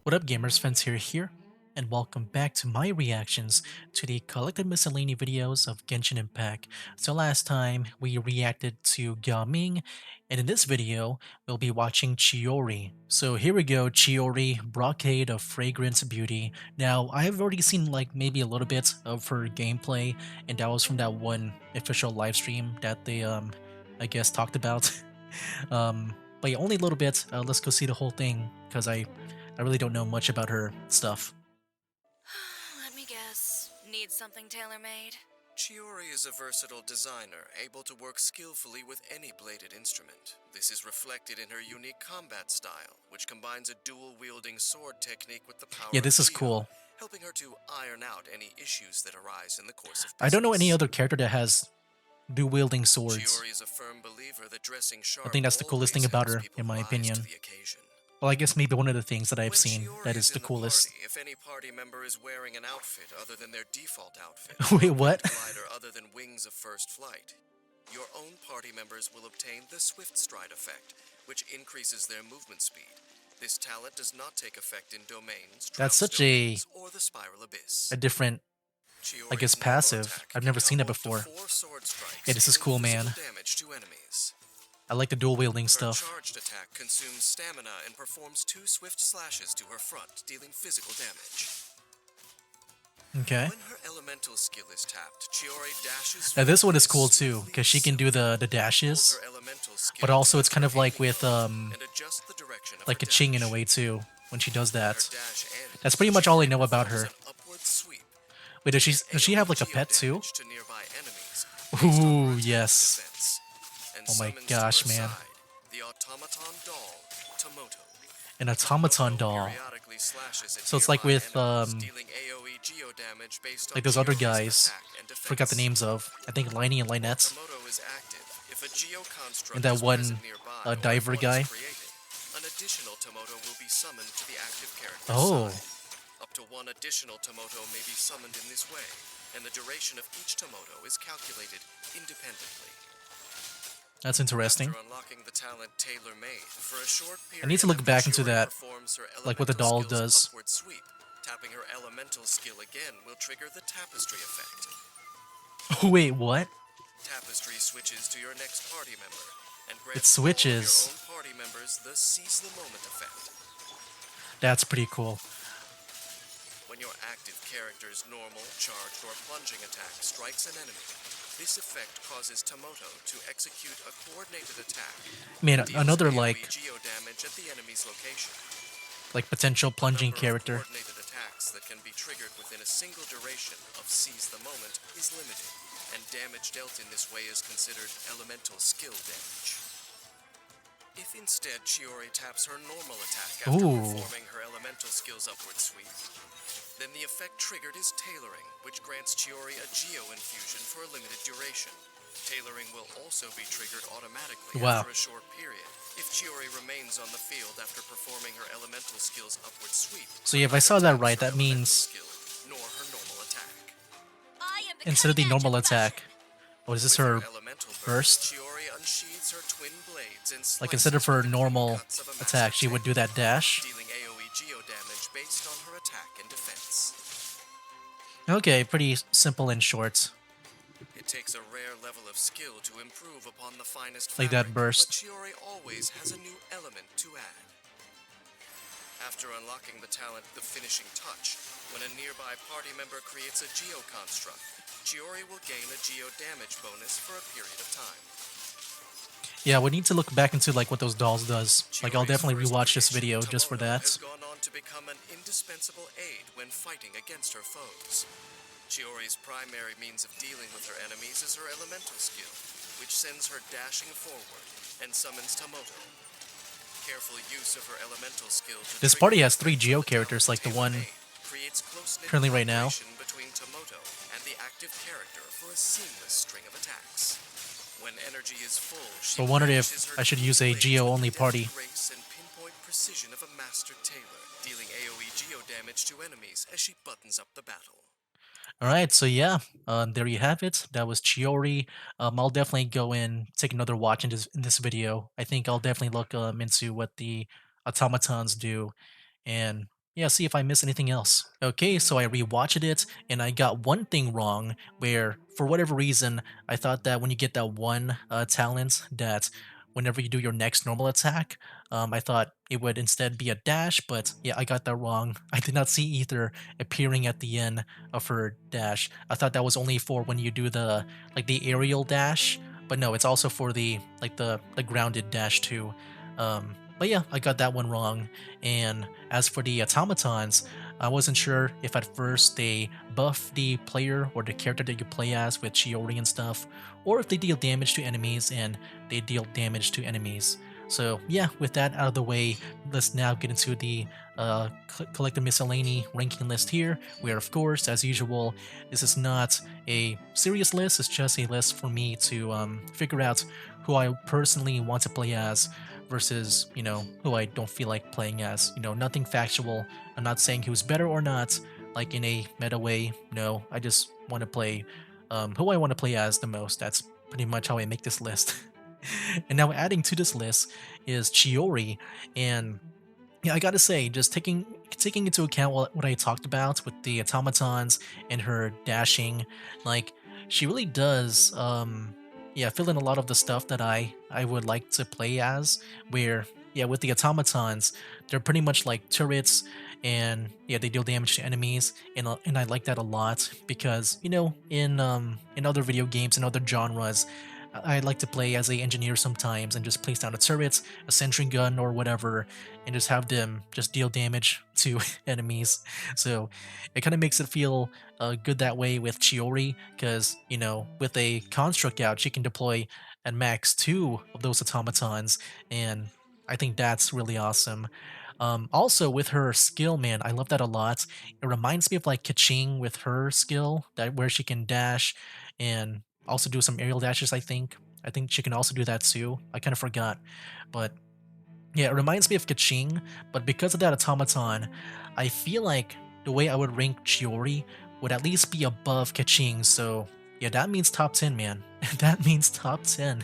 What up, gamers? Fence here, and welcome back to my reactions to the collected miscellany videos of Genshin Impact. So last time we reacted to Gaming, and in this video we'll be watching Chiori. So here we go, Chiori, Brocade of Fragrance Beauty. Now I have already seen like maybe a little bit of her gameplay, and that was from that one official live stream that they I guess talked about. But yeah, only a little bit. Let's go see the whole thing because I really don't know much about her stuff. Let me guess. Need something tailor made? Chiori is a versatile designer, able to work skillfully with any bladed instrument. This is reflected in her unique combat style, which combines a dual-wielding sword technique with the Yeah, power of this is Geo, cool. helping her to iron out any issues that arise in the course of I don't know any business. other character that has dual wielding swords. Chiori is a firm believer that dressing I sharp think that's the coolest thing always about helps her, people in my rise to opinion. the occasion. Well, I guess maybe one of the things that I've When seen that Chiori is is the in the party, coolest. if any party member is wearing an outfit other than their default outfit, Wait, or a what? wind glider other than wings of first flight, your own party members will obtain the Swift Stride effect, which increases their movement speed. This talent does not take effect in domains, That's Trout's such domains, or the Spiral a Abyss. different, I guess, Chiori's normal passive. attack I've can never seen that combo up to before. 4 sword Yeah, strikes, this is dealing cool, physical man. damage to enemies. I like the dual wielding Her stuff. charged attack consumes stamina and performs 2 swift slashes to her front, dealing physical damage. Okay. When her elemental skill is tapped, Chiori dashes Now this one forward is as cool too, smoothly because as she can do silk. the Hold dashes, her elemental skill but to also it's lift kind her of like aiming with bow and adjust the direction of her like a Ching in a dash. way too when she does When her that. dash That's ends, pretty much all I Chiori know about performs her. an upward sweep, Wait, dealing does she have AoE like a pet too? damage to nearby enemies based on her Ooh, attack and yes. defense, and Oh my summons to her gosh, man. side the automaton doll, Tomoto. An automaton Tomoto doll. periodically slashes at So it's like nearby with enemies, dealing AoE geodamage based on like those other Chiori's guys. attack and Forgot the defense. names of. I think Liney and While Lynette. Tomoto is active, if a geo And construct that is present one nearby or if diver one is guy. created, an additional Tomoto will be summoned to the active character's Oh, side. Up to one additional Tomoto may be summoned in this way, and the duration of each Tomoto is calculated independently. that's After interesting. unlocking the talent tailor-made, for a short I need to period look after back into Chiori that, performs her like what the elemental doll skill's does. upward sweep, tapping her elemental skill again will trigger the tapestry effect. Wait, what? Tapestry switches to your next party member and It grants all of your switches. own party members the seize the moment effect. That's pretty cool. When your active character's normal, charged, or plunging attack strikes an enemy, this effect causes Tomoto to execute a coordinated attack Man, that deals another AoE like geo damage at the enemy's location. potential The plunging number of character. coordinated attacks that can be triggered within a single duration of Seize the Moment is limited, and damage dealt in this way is considered elemental skill damage. If instead Chiori taps her normal attack after Ooh. performing her elemental skill's upward sweep, then the effect triggered is Tailoring, which grants Chiori a Geo infusion for a limited duration. Tailoring will also be triggered automatically Wow. after a short period if Chiori remains on the field after performing her elemental skill's upward sweep. So yeah, if I Neither saw that times right, her that elemental means skill nor her normal attack. I am the instead of cutting the edge of normal fashion. attack, oh, is this With her her elemental burst? Chiori unsheathes her twin blades and Like slices instead of her with the clean normal cuts of a attack, master she would do that dash? dealing AoE geo damage based on her attack and defense. Okay, pretty simple and short. It takes a rare level of skill to improve upon the finest Like fabric, that but burst. Chiori always has a new element to add. After unlocking the talent the finishing touch, when a nearby party member creates a geo construct, Chiori will gain a geo damage bonus for a period of time. Yeah, we need to look back into like what those dolls does. Like I'll Chiori's definitely first rewatch this creation, video just for Tomoto, that. has gone on to become an indispensable aid when fighting against her foes. Chiori's primary means of dealing with her enemies is her elemental skill, which sends her dashing forward and summons Tomoto. Careful use of her elemental skill to This trigger party the has three effect of Geo the characters, talent like the one tailor-made, creates close-knit currently right now. cooperation between Tomoto and the active character for a seamless string of attacks. When energy is full, she So I wondered if brandishes her I should twin use a blades Geo with only the party. deft grace and pinpoint precision of a master tailor, dealing AoE geo damage to enemies as she buttons up the battle. All right, so yeah, there you have it. That was Chiori. I'll definitely go and take another watch in this video. I think I'll definitely look into what the automatons do, and Yeah, see if I miss anything else. Okay, so I rewatched it and I got one thing wrong where for whatever reason I thought that when you get that one talent that whenever you do your next normal attack, I thought it would instead be a dash, but yeah, I got that wrong. I did not see ether appearing at the end of her dash. I thought that was only for when you do the aerial dash, but no, it's also for the grounded dash too. But yeah, I got that one wrong. And as for the automatons, I wasn't sure if at first they buff the player or the character that you play as with Chiori and stuff, or if they deal damage to enemies and they deal damage to enemies. So yeah, with that out of the way, let's now get into the collective miscellany ranking list here, where of course, as usual, this is not a serious list, it's just a list for me to figure out who I personally want to play as versus, who I don't feel like playing as. Nothing factual. I'm not saying who's better or not, like in a meta way. No, I just want to play who I want to play as the most. That's pretty much how I make this list. And now adding to this list is Chiori, and yeah, I gotta say, just taking into account what I talked about with the automatons and her dashing, like she really does, yeah, fill in a lot of the stuff that I would like to play as. Where yeah, with the automatons, they're pretty much like turrets, and yeah, they deal damage to enemies, and I like that a lot because in other video games and other genres. I like to play as a engineer sometimes and just place down a turret, a sentry gun, or whatever, and just have them just deal damage to enemies. So it kind of makes it feel good that way with Chiori, because with a construct out, she can deploy at max two of those automatons, and I think that's really awesome. Also, with her skill, man, I love that a lot. It reminds me of like Kaching with her skill, that where she can dash and also do some aerial dashes. I think she can also do that too. I kind of forgot, but yeah, it reminds me of Kaching, but because of that automaton, I feel like the way I would rank Chiori would at least be above Kaching, so yeah, that means top 10, man. That means top 10,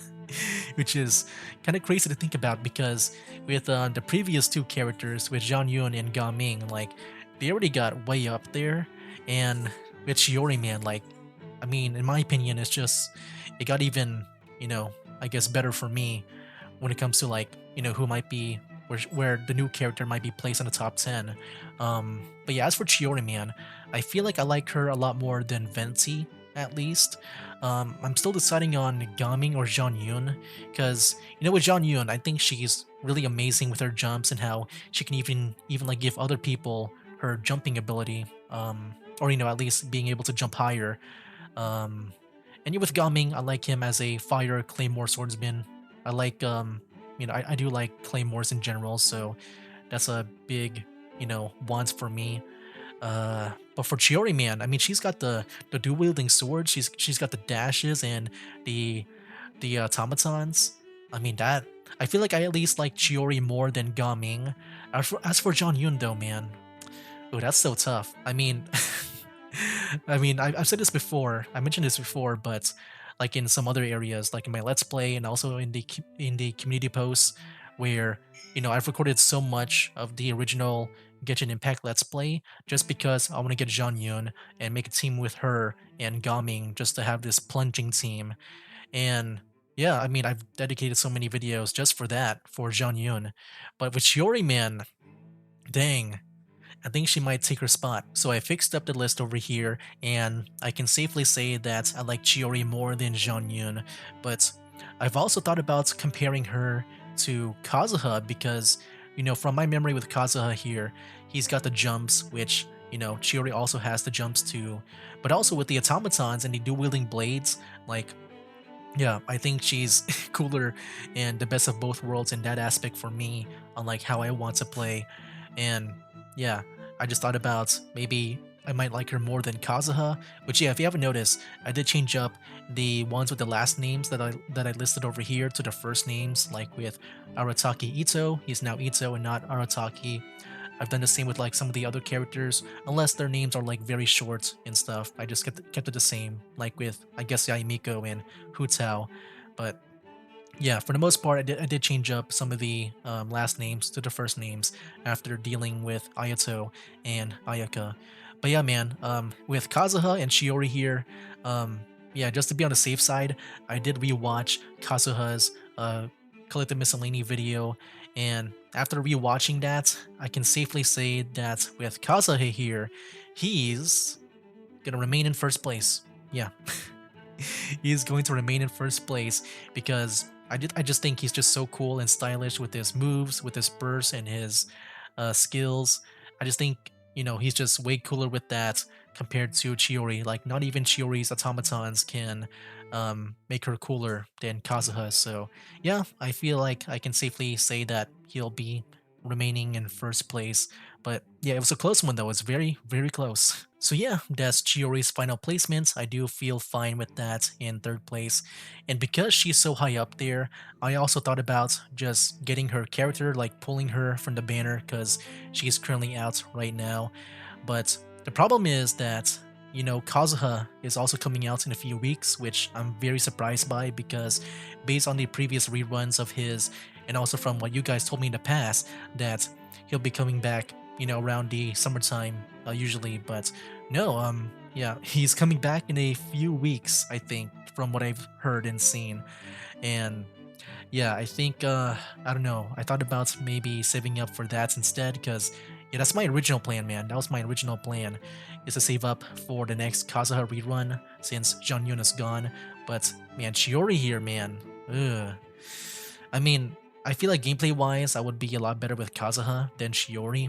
which is kind of crazy to think about because with the previous two characters, with Zhang Yun and Ga Ming, like, they already got way up there, and with Chiori, man, like, I mean, in my opinion, it got even, I guess better for me when it comes to like who might be where the new character might be placed in the top 10. But yeah, as for Chiori, man, I feel like I like her a lot more than Venti, at least. I'm still deciding on Gaming or Zhang Yun, because with Zhang Yun, I think she's really amazing with her jumps and how she can even like give other people her jumping ability, or at least being able to jump higher. um, and yeah, with Gaming, I like him as a fire claymore swordsman. I like I do like claymores in general, so that's a big want for me. But for Chiori, man, I mean, she's got the dual wielding sword. She's got the dashes and the automatons. I mean that. I feel like I at least like Chiori more than Gaming. As for John Yun though, man, oh, that's so tough. I mean, I've said this before. I mentioned this before, but like in some other areas, like in my Let's Play and also in the community posts, where I've recorded so much of the original Genshin Impact Let's Play just because I want to get Jean Yun and make a team with her and Gaming just to have this plunging team. And yeah, I mean, I've dedicated so many videos just for that for Jean Yun. But with Shiori, man, dang. I think she might take her spot. So I fixed up the list over here, and I can safely say that I like Chiori more than Jeon Yun, but I've also thought about comparing her to Kazuha because, from my memory with Kazuha here, he's got the jumps, which, Chiori also has the jumps too, but also with the automatons and the dual-wielding blades, like, yeah, I think she's cooler and the best of both worlds in that aspect for me, on like how I want to play. And yeah, I just thought about maybe I might like her more than Kazuha. Which yeah, if you haven't noticed, I did change up the ones with the last names that I listed over here to the first names, like with Arataki Ito, he's now Ito and not Arataki. I've done the same with like some of the other characters, unless their names are like very short and stuff. I just kept it the same, like with I guess Yaimiko and Hu Tao. But Yeah, for the most part, I did change up some of the last names to the first names after dealing with Ayato and Ayaka. But yeah, man, with Kazuha and Chiori here, yeah, just to be on the safe side, I did rewatch Kazuha's Collective Miscellany video, and after rewatching that, I can safely say that with Kazuha here, he's gonna remain in first place. Yeah, he's going to remain in first place because I just think he's just so cool and stylish with his moves, with his bursts and his skills. I just think he's just way cooler with that compared to Chiori. Like not even Chiori's automatons can make her cooler than Kazuha. So yeah, I feel like I can safely say that he'll be remaining in first place. But yeah, it was a close one though. It's very, very close. So yeah, that's Chiori's final placement. I do feel fine with that in third place. And because she's so high up there, I also thought about just getting her character, like pulling her from the banner because she's currently out right now. But the problem is that, Kazuha is also coming out in a few weeks, which I'm very surprised by because based on the previous reruns of his, and also from what you guys told me in the past, that he'll be coming back, around the summertime usually. But no, yeah, he's coming back in a few weeks, I think, from what I've heard and seen. And yeah, I think I don't know. I thought about maybe saving up for that instead because yeah, that's my original plan, man. That was my original plan is to save up for the next Kazuha rerun since Jeon Yun is gone. But man, Chiori here, man. Ugh. I mean, I feel like gameplay wise, I would be a lot better with Kazuha than Chiori.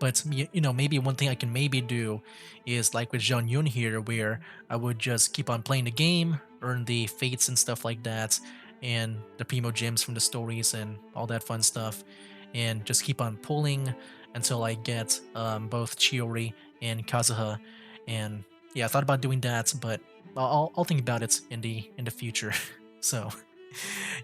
But maybe one thing I can maybe do is like with Jeon Yun here, where I would just keep on playing the game, earn the fates and stuff like that, and the primo gems from the stories and all that fun stuff, and just keep on pulling until I get both Chiori and Kazuha. And yeah, I thought about doing that, but I'll think about it in the future. So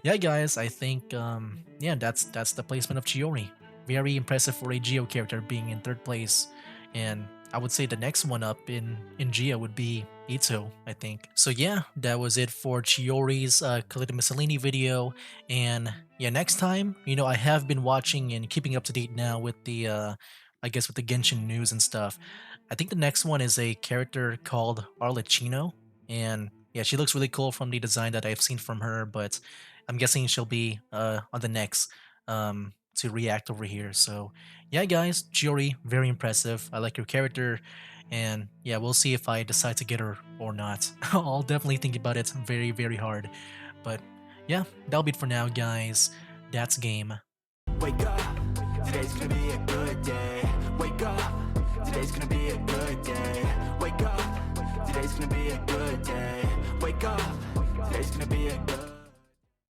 yeah, guys, I think yeah, that's the placement of Chiori. Very impressive for a Geo character being in third place, and I would say the next one up in Geo would be Ito, I think. So yeah, that was it for Chiori's Collective Miscellany video, and yeah, next time, I have been watching and keeping up to date now with the I guess with the Genshin news and stuff. I think the next one is a character called Arlecchino, and yeah, she looks really cool from the design that I've seen from her, but I'm guessing she'll be on the next to react over here. So yeah, guys, Chiori, very impressive. I like your character, and yeah, we'll see if I decide to get her or not. I'll definitely think about it very, very hard. But yeah, that'll be it for now, guys. That's game. Wake up, today's gonna be a good day. Wake up, today's gonna be a good day. Wake up, today's gonna be a good day. Wake up, today's gonna be a good